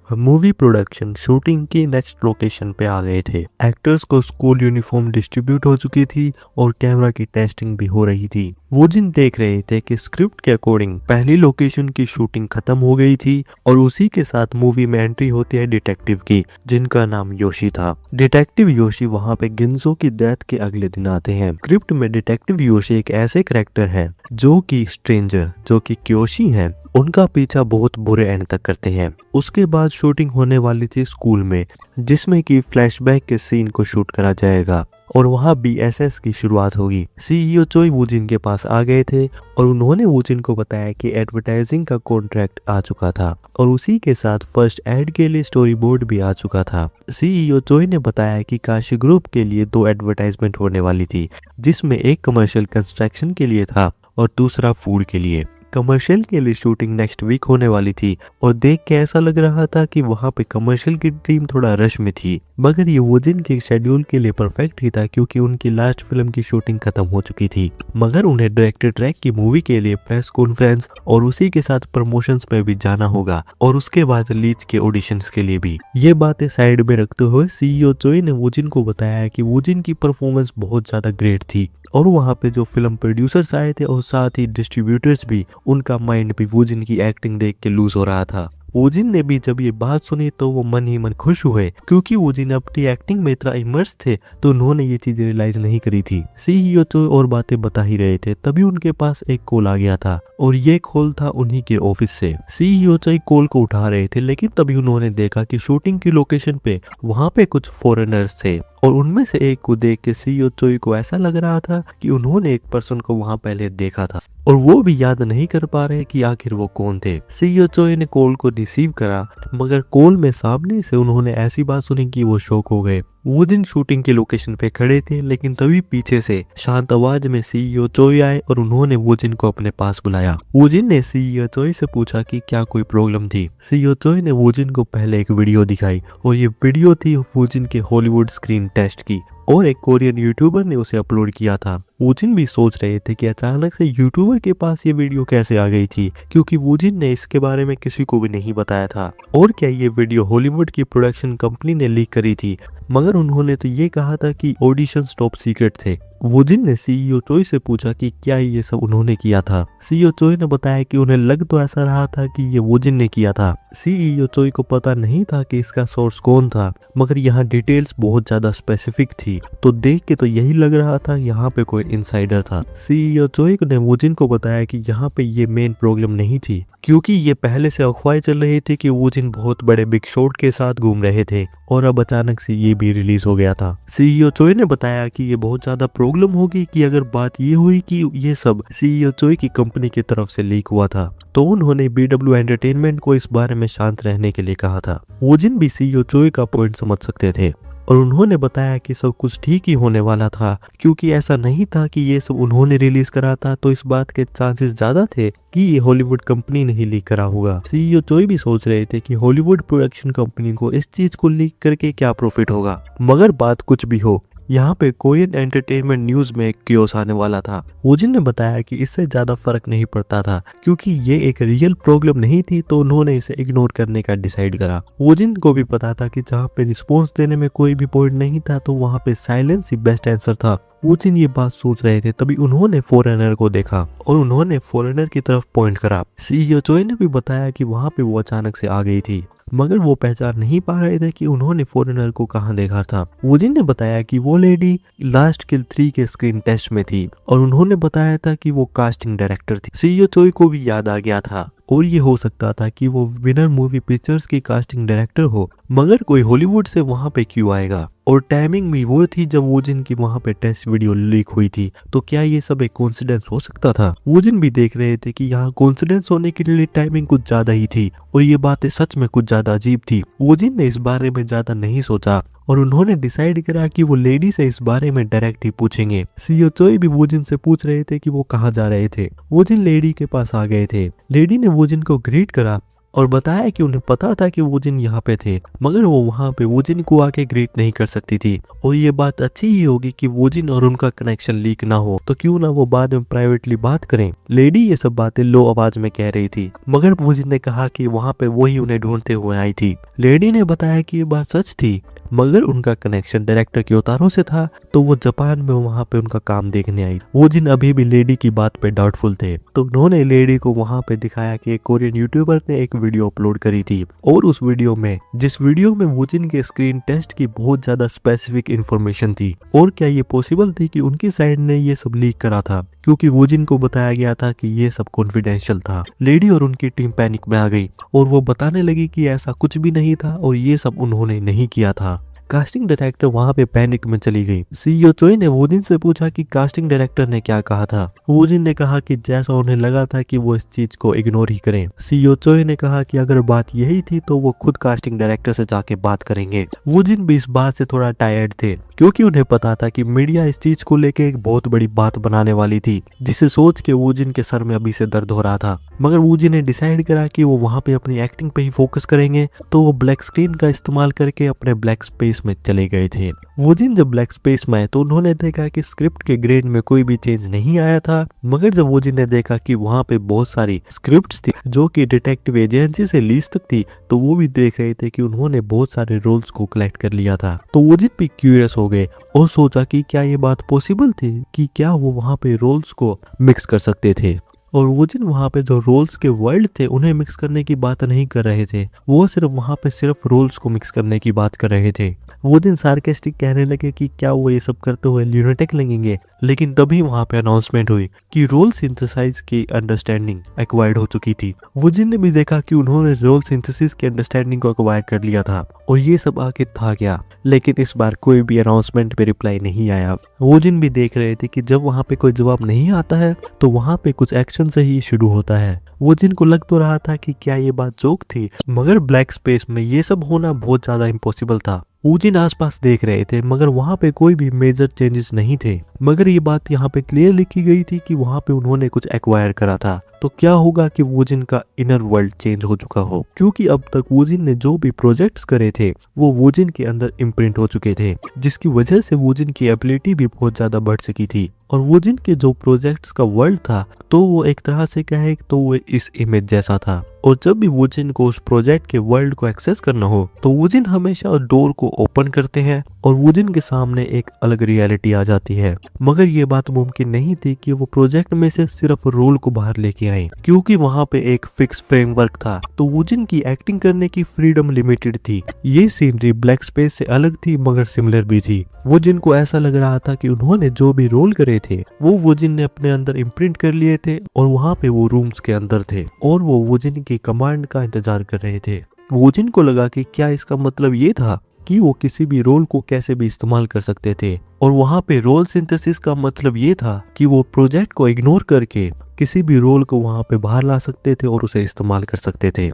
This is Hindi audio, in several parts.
मूवी प्रोडक्शन शूटिंग की नेक्स्ट लोकेशन पे आ गए थे। एक्टर्स को स्कूल यूनिफॉर्म डिस्ट्रीब्यूट हो चुकी थी और कैमरा की टेस्टिंग भी हो रही थी। वो जिन देख रहे थे कि स्क्रिप्ट के अकॉर्डिंग पहली लोकेशन की शूटिंग खत्म हो गई थी और उसी के साथ मूवी में एंट्री होती है डिटेक्टिव की, जिनका नाम योशी था। डिटेक्टिव योशी वहाँ पे गिंजो की डेथ के अगले दिन आते हैं। स्क्रिप्ट में डिटेक्टिव योशी एक ऐसे करेक्टर है जो कि स्ट्रेंजर जो कि क्योशी हैं, उनका पीछा बहुत बुरे एंड तक करते हैं। उसके बाद शूटिंग होने वाली थी स्कूल में, जिसमें कि फ्लैशबैक के सीन को शूट करा जाएगा और वहाँ बीएसएस की शुरुआत होगी। सीईओ चोई वूजिन के पास आ गए थे और उन्होंने वूजिन को बताया कि एडवर्टाइजिंग का कॉन्ट्रैक्ट आ चुका था और उसी के साथ फर्स्ट एड के लिए स्टोरी बोर्ड भी आ चुका था। सीईओ चोई ने बताया कि काशी ग्रुप के लिए 2 एडवर्टाइजमेंट होने वाली थी, जिसमें एक कमर्शियल कंस्ट्रक्शन के लिए था और दूसरा फूड के लिए। कमर्शियल के लिए शूटिंग नेक्स्ट वीक होने वाली थी और देख के ऐसा लग रहा था कि वहाँ पे कमर्शियल की टीम थोड़ा रश में थी, मगर ये वूजिन के शेड्यूल के लिए परफेक्ट ही था क्योंकि उनकी लास्ट फिल्म की शूटिंग खत्म हो चुकी थी। मगर उन्हें डायरेक्टर ट्रैक की मूवी के लिए प्रेस कॉन्फ्रेंस और उसी के साथ प्रमोशंस में भी जाना होगा और उसके बाद लीड्स के ऑडिशंस के लिए भी। ये बातें साइड में रखते हुए सीईओ चोई ने वूजिन को बताया कि वूजिन की परफॉर्मेंस बहुत ज्यादा ग्रेट थी और वहाँ पे जो फिल्म प्रोड्यूसर्स आए थे और साथ ही डिस्ट्रीब्यूटर्स भी, उनका माइंड भी वूजिन की एक्टिंग देख के लूज हो रहा था। वूजिन ने भी जब ये बात सुनी तो वो मन ही मन खुश हुए क्योंकि वूजिन अपनी एक्टिंग में इतना इमर्स थे तो उन्होंने ये चीजें रियलाइज नहीं करी थी। सीईओ चोई और बातें बता ही रहे थे, तभी उनके पास एक कॉल आ गया था और ये कॉल था उन्हीं के ऑफिस से। सीईओ चोई कॉल को उठा रहे थे, लेकिन तभी उन्होंने देखा कि शूटिंग की लोकेशन पे वहाँ पे कुछ फॉरेनर्स थे और उनमें से एक को देख के सीईओ चोई को ऐसा लग रहा था कि उन्होंने एक पर्सन को वहां पहले देखा था और वो भी याद नहीं कर पा रहे कि आखिर वो कौन थे। सीईओ चोई ने कॉल को रिसीव करा, मगर कॉल में सामने से उन्होंने ऐसी बात सुनी कि वो शॉक हो गए। वो दिन शूटिंग के लोकेशन पे खड़े थे, लेकिन तभी पीछे से शांत आवाज में सीईओ चोई आए और उन्होंने वूजिन को अपने पास बुलाया। वूजिन ने सीईओ चोई से पूछा कि क्या कोई प्रॉब्लम थी। सीईओ चोई ने वूजिन को पहले एक वीडियो दिखाई और ये वीडियो थी वूजिन के हॉलीवुड स्क्रीन टेस्ट की और एक कोरियन यूट्यूबर ने उसे अपलोड किया था। वूजिन भी सोच रहे थे कि अचानक से यूट्यूबर के पास ये वीडियो कैसे आ गई थी, क्योंकि वूजिन ने इसके बारे में किसी को भी नहीं बताया था। और क्या ये वीडियो हॉलीवुड की प्रोडक्शन कंपनी ने लीक करी थी, मगर उन्होंने तो ये कहा था कि ऑडिशन टॉप सीक्रेट थे। वूजिन ने सीईओ चोई से पूछा कि क्या ये सब उन्होंने किया था। सीईओ चोई ने बताया कि उन्हें लग तो ऐसा रहा था कि ये वूजिन ने किया था। सीईओ चोई को पता नहीं था कि इसका सोर्स कौन था, मगर यहाँ डिटेल्स बहुत ज्यादा स्पेसिफिक थी, तो देख के तो यही लग रहा था यहाँ पे कोई इनसाइडर था। सीईओ चोई ने वूजिन को बताया कि यहाँ पे ये मेन प्रॉब्लम नहीं थी, क्योंकि ये पहले से अफवाहें चल रही थी कि वूजिन बहुत बड़े बिग शॉट के साथ घूम रहे थे और अब अचानक से ये भी रिलीज हो गया था। सीईओ चोई ने बताया कि ये बहुत ज्यादा प्रॉब्लम होगी कि अगर बात ये हुई कि ये सब सीईओ चोई की कंपनी की तरफ से लीक हुआ था, तो उन्होंने बीडब्ल्यू एंटरटेनमेंट को इस बारे में शांत रहने के लिए कहा था। वूजिन भी सीईओ चोई का पॉइंट समझ सकते थे और उन्होंने बताया कि सब कुछ ठीक ही होने वाला था, क्योंकि ऐसा नहीं था कि ये सब उन्होंने रिलीज करा था, तो इस बात के चांसेस ज्यादा थे कि ये हॉलीवुड कंपनी ने ही लीक करा होगा। सीईओ चोई भी सोच रहे थे कि हॉलीवुड प्रोडक्शन कंपनी को इस चीज को लीक करके क्या प्रॉफिट होगा, मगर बात कुछ भी हो, यहाँ पे कोरियन एंटरटेनमेंट न्यूज में एक कियोस आने वाला था। वूजिन ने बताया कि इससे ज्यादा फर्क नहीं पड़ता था, क्योंकि ये एक रियल प्रॉब्लम नहीं थी, तो उन्होंने इसे इग्नोर करने का डिसाइड करा। वूजिन को भी पता था कि जहाँ पे रिस्पॉन्स देने में कोई भी पॉइंट नहीं था, तो वहाँ पे साइलेंस ही बेस्ट आंसर था। वूजिन ये बात सोच रहे थे, तभी उन्होंने फॉरेनर को देखा और उन्होंने फॉरेनर की तरफ पॉइंट करा। सीईओ चोई ने भी बताया कि वहाँ पे वो अचानक से आ गई थी, मगर वो पहचान नहीं पा रहे थे कि उन्होंने फॉरेनर को कहाँ देखा था। वूजिन ने बताया कि वो लेडी लास्ट किल 3 के स्क्रीन टेस्ट में थी और उन्होंने बताया था कि वो कास्टिंग डायरेक्टर थी। सीईओ चोई को भी याद आ गया था और ये हो सकता था कि वो विनर मूवी पिक्चर्स की कास्टिंग डायरेक्टर हो, मगर कोई हॉलीवुड से वहां पे क्यों आएगा। और टाइमिंग भी वो थी जब वूजिन की वहां पे टेस्ट वीडियो लीक हुई थी, तो क्या ये सब एक कोइंसिडेंस हो सकता था। वूजिन भी देख रहे थे कि यहाँ कोइंसिडेंस होने के लिए टाइमिंग कुछ ज्यादा ही थी और ये बातें सच में कुछ ज्यादा अजीब थी। वूजिन ने इस बारे में ज्यादा नहीं सोचा और उन्होंने डिसाइड करा कि वो लेडी से इस बारे में डायरेक्ट ही पूछेंगे। सीईओ चोई भी वूजिन से पूछ रहे थे कि वो कहाँ जा रहे थे। वूजिन लेडी के पास आ गए थे। लेडी ने वूजिन को ग्रीट करा और बताया कि उन्हें पता था कि वो जिन यहाँ पे थे, मगर वो वहाँ पे वो जिन को आके ग्रीट नहीं कर सकती थी। और ये बात अच्छी ही होगी कि वो जिन और उनका कनेक्शन लीक ना हो, तो क्यों ना वो बाद में प्राइवेटली बात करें। लेडी ये सब बातें लो आवाज में कह रही थी, मगर वो जिन ने कहा कि वहाँ पे वही उन्हें ढूंढते हुए आई थी। लेडी ने बताया कि ये बात सच थी, मगर उनका कनेक्शन डायरेक्टर के उतारों से था, तो वो जापान में वहाँ पे उनका काम देखने आई। वो जिन अभी भी लेडी की बात पे डाउटफुल थे, तो उन्होंने लेडी को वहाँ पे दिखाया कि एक कोरियन यूट्यूबर ने एक वीडियो अपलोड करी थी, और उस वीडियो में जिस वीडियो में वो जिन के स्क्रीन टेस्ट की बहुत ज्यादा स्पेसिफिक इंफॉर्मेशन थी। और क्या ये पॉसिबल थी कि उनकी साइड ने ये सब लीक करा था, क्योंकि वो जिन को बताया गया था कि ये सब कॉन्फिडेंशियल था। लेडी और उनकी टीम पैनिक में आ गई और वो बताने लगी कि ऐसा कुछ भी नहीं था और ये सब उन्होंने नहीं किया था। कास्टिंग डायरेक्टर वहां पे पैनिक में चली गई। सीईओ चोई ने वोजिन से पूछा कि कास्टिंग डायरेक्टर ने क्या कहा था। वोजिन ने कहा कि जैसा उन्हें लगा था कि वो इस चीज को इग्नोर ही करें। सीईओ चोई ने कहा कि अगर बात यही थी तो वो खुद कास्टिंग डायरेक्टर से जाके बात करेंगे। वोजिन भी इस बात से थोड़ा टायर्ड थे, क्योंकि उन्हें पता था कि मीडिया इस चीज को लेके एक बहुत बड़ी बात बनाने वाली थी, जिसे सोच के वोजिन के सर में अभी से दर्द हो रहा था। मगर वोजिन ने डिसाइड करा कि वो वहां पे अपनी एक्टिंग पे ही फोकस करेंगे, तो वो ब्लैक स्क्रीन का इस्तेमाल करके अपने ब्लैक स्पेस में चले गए थे। वोजिन जब ब्लैक स्पेस में आए तो उन्होंने देखा कि स्क्रिप्ट के ग्रेड में कोई भी चेंज नहीं आया था, मगर जब वोजिन ने देखा कि वहां पे बहुत सारी स्क्रिप्ट्स थी जो कि डिटेक्टिव एजेंसी से लीज तक थी, तो वो भी देख रहे थे कि उन्होंने बहुत सारे रोल्स को कलेक्ट कर लिया था। तो वोजिन भी क्यूरियस हो गए और सोचा कि क्या ये बात पॉसिबल थी कि क्या वो वहां पे रोल्स को मिक्स कर सकते थे। और वो जिन वहाँ पे जो रोल्स के वर्ल्ड थे उन्हें मिक्स करने की बात नहीं कर रहे थे, वो सिर्फ वहाँ पे सिर्फ रोल्स को मिक्स करने की बात कर रहे थे। वो दिन सार्केस्टिक कहने लगे कि क्या वो ये सब करते हुए ल्यूनेटिक लगेंगे, लेकिन तभी वहाँ पे अनाउंसमेंट हुई कि रोल सिंथेसाइज की अंडरस्टैंडिंग एक्वायर्ड हो चुकी थी। वो जिन ने भी देखा कि उन्होंने रोल सिंथेसिस की अंडरस्टैंडिंग को एक्वायर कर लिया था, और ये सब आके था क्या, लेकिन इस बार कोई भी अनाउंसमेंट पे रिप्लाई नहीं आया। वो जिन भी देख रहे थे कि जब वहाँ पे कोई जवाब नहीं आता है तो वहाँ पे कुछ एक्शन से ही शुरू होता है। वो जिन को लग तो रहा था कि क्या ये बात जोक थी, मगर ब्लैक स्पेस में ये सब होना बहुत ज्यादा इम्पॉसिबल था। ऊजिन आसपास देख रहे थे, मगर वहाँ पे कोई भी मेजर चेंजेस नहीं थे, मगर ये बात यहाँ पे क्लियर लिखी गई थी कि वहाँ पे उन्होंने कुछ एक्वायर करा था। तो क्या होगा कि वोजिन का इनर वर्ल्ड चेंज हो चुका हो, क्योंकि अब तक वोजिन ने जो भी प्रोजेक्ट्स करे थे वो वोजिन के अंदर इम्प्रिंट हो चुके थे, जिसकी वजह से वोजिन की एबिलिटी भी बहुत ज्यादा बढ़ सकी थी। और वोजिन के जो प्रोजेक्ट्स का वर्ल्ड था तो वो एक तरह से कहे तो वो इस इमेज जैसा था, और जब भी वोजिन को उस प्रोजेक्ट के वर्ल्ड को एक्सेस करना हो तो वोजिन हमेशा डोर को ओपन करते हैं और वोजिन के सामने एक अलग रियलिटी आ जाती है। मगर ये बात मुमकिन नहीं थी कि वो प्रोजेक्ट में से सिर्फ रोल को बाहर लेके आए, क्योंकि वहाँ पे एक फिक्स फ्रेमवर्क था, तो वोजिन की एक्टिंग करने की फ्रीडम लिमिटेड थी। ये सीनरी ब्लैक स्पेस से अलग थी मगर सिमिलर भी थी। वोजिन को ऐसा लग रहा था कि उन्होंने जो भी रोल करे थे वो वोजिन ने अपने अंदर इम्प्रिंट कर लिए थे, और वहाँ पे वो रूम्स के अंदर थे और वो वोजिन की कमांड का इंतजार कर रहे थे। वोजिन को लगा कि क्या इसका मतलब ये था कि वो किसी भी रोल को कैसे भी इस्तेमाल कर सकते थे, और वहाँ पे रोल सिंथेसिस का मतलब ये था कि वो प्रोजेक्ट को इग्नोर करके किसी भी रोल को वहाँ पे बाहर ला सकते थे और उसे इस्तेमाल कर सकते थे।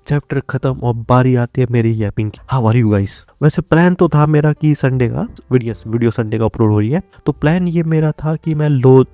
चैप्टर खत्म और बारी आती है मेरी यैपिंग की। How are you guys? वैसे प्लान तो था मेरा कि संडे का वीडियो संडे का अपलोड हो रही है, तो प्लान ये मेरा था कि मैं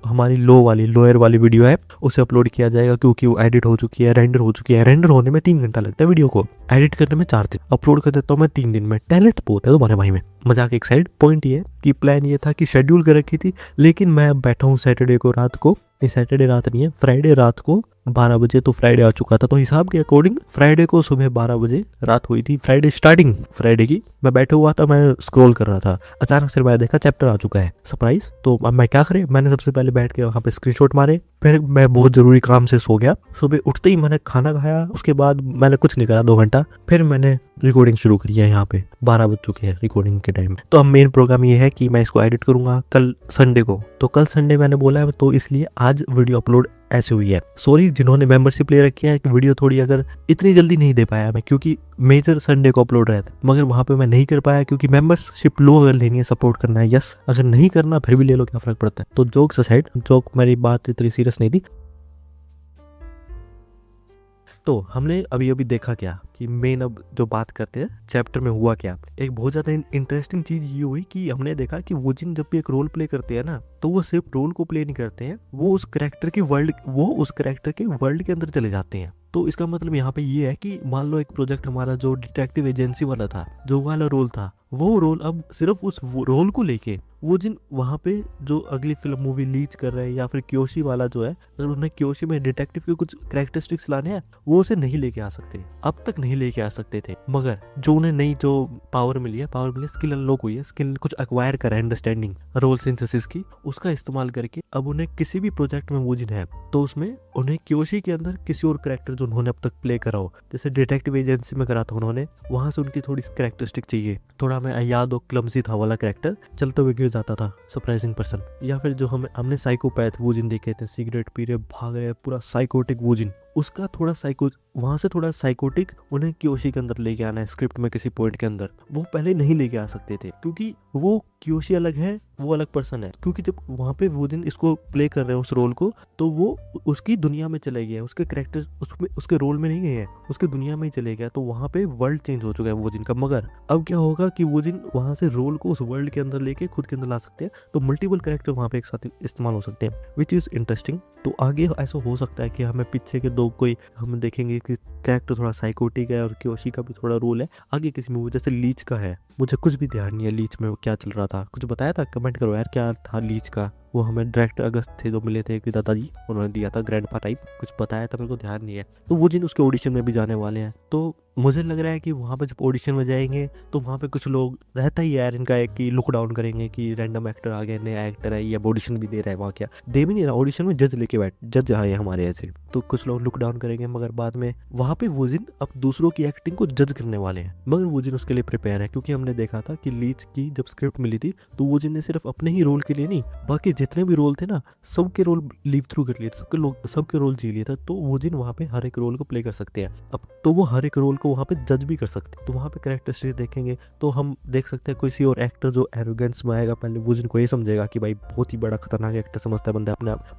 हमारी लोअर वाली वीडियो है उसे अपलोड किया जाएगा, क्योंकि वो एडिट हो चुकी है, रेंडर हो चुकी है। रेंडर होने में 3 घंटा लगता है, वीडियो को एडिट करने में 4 दिन, अपलोड कर देता हूँ मैं 3 दिन में। टैलेंट बहुत है तुम्हारे भाई में। मजाक एक साइड, पॉइंट ये है कि प्लान ये था कि शेड्यूल कर रखी थी, लेकिन मैं बैठा हूँ सैटरडे को रात को, सैटरडे रात नहीं है, फ्राइडे रात को 12 बजे, तो फ्राइडे आ चुका था, तो हिसाब के अकॉर्डिंग फ्राइडे को सुबह 12 बजे रात हुई थी। फ्राइडे स्टार्टिंग फ्राइडे की मैं बैठा हुआ था, मैं स्क्रॉल कर रहा था, अचानक से मैं देखा चैप्टर आ चुका है, सरप्राइज। तो अब मैं क्या करे, मैंने सबसे पहले बैठ के वहाँ पे स्क्रीनशॉट मारे, फिर मैं बहुत जरूरी काम से सो गया। सुबह उठते ही मैंने खाना खाया, उसके बाद मैंने कुछ नहीं करा 2 घंटा, फिर मैंने रिकॉर्डिंग शुरू करी है। यहाँ पे 12 बज चुके हैं रिकॉर्डिंग के टाइम। तो अब मेन प्रोग्राम ये है कि मैं इसको एडिट करूंगा कल संडे को, तो कल संडे मैंने बोला है, तो इसलिए आज वीडियो अपलोड ऐसे हुई है। सॉरी जिन्होंने मेंबरशिप ले रखी है, वीडियो थोड़ी अगर इतनी जल्दी नहीं दे पाया मैं, क्योंकि मेजर संडे को अपलोड रहता है, मगर वहां पे मैं नहीं कर पाया, क्योंकि मेंबरशिप लो अगर लेनी है, सपोर्ट करना है, यस, अगर नहीं करना फिर भी ले लो, क्या फर्क पड़ता है। तो जोक्स असाइड, जोक मेरी बात इतनी सीरियस नहीं थी। तो हमने अभी अभी देखा क्या कि मेन अब जो बात करते हैं चैप्टर में हुआ क्या। एक बहुत ज्यादा इंटरेस्टिंग चीज ये हुई कि हमने देखा कि वो जिन जब भी एक रोल प्ले करते हैं ना, तो वो सिर्फ रोल को प्ले नहीं करते हैं, वो उस करेक्टर के वर्ल्ड के अंदर चले जाते हैं। तो इसका मतलब यहाँ पे ये है कि मान लो एक प्रोजेक्ट हमारा जो डिटेक्टिव एजेंसी वाला था, जो वाला रोल था, वो रोल अब सिर्फ उस रोल को लेके वो जिन वहाँ पे जो अगली फिल्म मूवी लीच कर रहे हैं या फिर क्योशी वाला जो है, अगर उन्हें क्योशी में डिटेक्टिव के कुछ कैरेक्टरिस्टिक्स लाने हैं, वो उसे नहीं लेके आ सकते, अब तक नहीं लेके आ सकते थे। मगर जो उन्हें नई जो पावर मिली है, स्किल अनलॉक हुई है, स्किल कुछ एक्वायर करा है अंडरस्टैंडिंग रोल सिंथेसिस की, उसका इस्तेमाल करके अब उन्हें किसी भी प्रोजेक्ट में वो जिन है तो उसमें उन्हें क्योशी के अंदर किसी और कैरेक्टर जो उन्होंने अब तक प्ले करा हो, जैसे डिटेक्टिव एजेंसी में करा था उन्होंने, वहां से उनकी थोड़ी कैरेक्टरिस्टिक चाहिए, थोड़ा हमें याद हो क्लमसी था वाला कैरेक्टर, चलते हुए गिर जाता था, सरप्राइजिंग पर्सन, या फिर जो हमने साइकोपैथ वो जिन देखे थे, सिगरेट पी रहे भाग रहे पूरा साइकोटिक वो जिन, उसका थोड़ा वहां से थोड़ा साइकोटिक उन्हें क्योशी के अंदर लेके आना है स्क्रिप्ट में किसी पॉइंट के अंदर, वो पहले नहीं लेके आ सकते थे क्योंकि वो क्योशी अलग है, वो अलग पर्सन है। क्योंकि जब वहां पे वो दिन इसको प्ले कर रहे हैं उस रोल को, तो वो उसकी दुनिया में चले गए, उसके कैरेक्टर उसके रोल में नहीं गए हैं, उसके दुनिया में ही चले गए, तो वहां पे वर्ल्ड चेंज हो चुका है वो जिनका। मगर अब क्या होगा कि वो जिन वहां से रोल को उस वर्ल्ड के अंदर लेके खुद के अंदर ला सकते हैं, तो मल्टीपल कैरेक्टर वहां पे एक साथ इस्तेमाल हो सकते हैं, विच इज इंटरेस्टिंग। तो आगे ऐसा हो सकता है कि हमें पीछे के दो कोई हम देखेंगे कि कैरेक्टर थोड़ा साइकोटिक है और क्योशी का भी थोड़ा रोल है आगे किसी मूवी, जैसे लीच का है, मुझे कुछ भी ध्यान नहीं है लीच में क्या चल रहा था, कुछ बताया था, कमेंट करो यार क्या था लीच का। वो हमें डायरेक्टर अगस्त थे जो मिले थे कि दादाजी, उन्होंने दिया था ग्रैंडपा टाइप कुछ बताया था, मेरे को ध्यान नहीं है। तो वो जिन उसके ऑडिशन में भी जाने वाले हैं, तो मुझे लग रहा है कि वहाँ पे जब ऑडिशन में जाएंगे तो वहाँ पे कुछ लोग रहता ही है यार इनका एक कि लुक डाउन करेंगे कि रैंडम एक्टर आ गया, नया एक्टर है, या ऑडिशन भी दे रहा है, वहाँ क्या दे भी नहीं रहा, ऑडिशन में जज लेके जज आए हमारे ऐसे, तो कुछ लोग लुक डाउन करेंगे, मगर बाद में वहाँ पे वो जिन अब दूसरों की एक्टिंग को जज करने वाले हैं, मगर वो जिन उसके लिए प्रिपेयर है। क्योंकि हमने देखा था कि लीच की जब स्क्रिप्ट मिली थी तो वो जिन ने सिर्फ अपने ही रोल के लिए नहीं, बाकी जितने भी रोल थे ना सबके रोल लीव थ्रू कर लिए थे, सबके रोल जी लिए था, तो वो जिन वहाँ पे हर एक रोल को प्ले कर सकते हैं। अब तो वो हर एक रोल को वहाँ पे जज भी कर सकते हैं, तो वहाँ पे कैरेक्टरिस्टिक्स देखेंगे तो हम देख सकते हैं किसी और एक्टर जो एरोगेंस में आएगा, पहले वो जिनको ये समझेगा कि भाई बहुत ही बड़ा खतरनाक एक्टर समझता है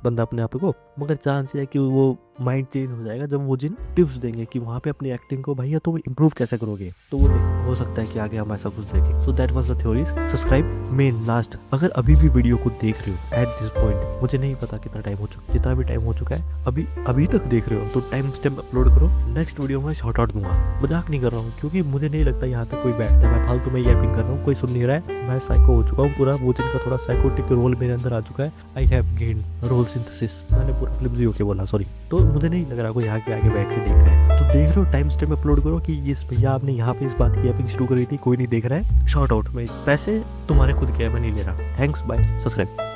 बंदा अपने आप को, मगर चांस है कि वो माइंड चेंज हो जाएगा जब वो जिन टिप्स देंगे कि वहाँ पे अपनी एक्टिंग को भैया तुम इम्प्रूव कैसे करोगे, तो वो हो सकता है कि आगे हम ऐसा कुछ देखें। So that was the theories. Subscribe main last, अगर अभी भी वीडियो को देख रहे हो एट दिस पॉइंट, मुझे नहीं पता कितना टाइम हो चुका, जितना भी टाइम हो चुका है अभी तक देख रहे हो तो टाइम स्टैम्प अपलोड करो, नेक्स्ट वीडियो में शॉर्ट आउट दूंगा। मजाक नहीं कर रहा हूँ क्योंकि मुझे नहीं लगता यहाँ तक कोई बैठता है, मैं फालतू में यैपिंग कर रहा हूँ, कोई सुन नहीं रहा है, मैं साइको हो चुका हूँ पूरा, वो जिनका थोड़ा साइकोटिक रोल मेरे अंदर आ चुका है, I have gained role synthesis, मैंने पूरा फ्लिप्सी होके बोला सॉरी। तो मुझे नहीं लग रहा कोई यहाँ पे आगे बैठ के देख रहा है, तो देख रहे हो टाइम स्टैम्प अपलोड करो कि इस भैया आपने यहाँ पे इस बात की एपिंग शुरू करी थी, कोई नहीं देख रहा है, शॉर्ट आउट में पैसे तुम्हारे खुद के है, मैं नहीं ले रहा। Thanks, bye, subscribe.